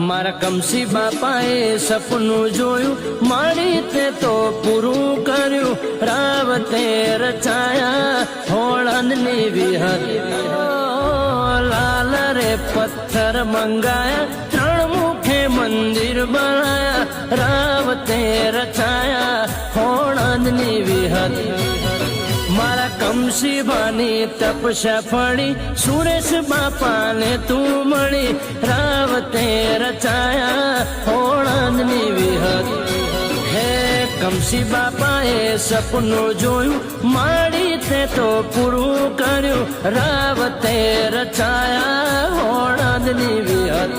મારા કમસી બાપાએ સપનું જોયું, મારી તે તો પૂરું કર્યું. રાવતે રચાયા હોળંદની વિહત, લાલ રે પથ્થર મંગાયા, ત્રણ મુખે મંદિર બનાયા. રાવતે રચાયા હોળંદની વિહત. મારા કમસી બાની તપસ્યા ફળી, સુરેશ બાપાને તું મળી. રાવતે રચાયા હોળંદની વિહત. હે કમસી બાપાએ સપનું જોયું, મારી તે તો પૂરું કર્યું. રાવતે રચાયા હોળંદની વિહત.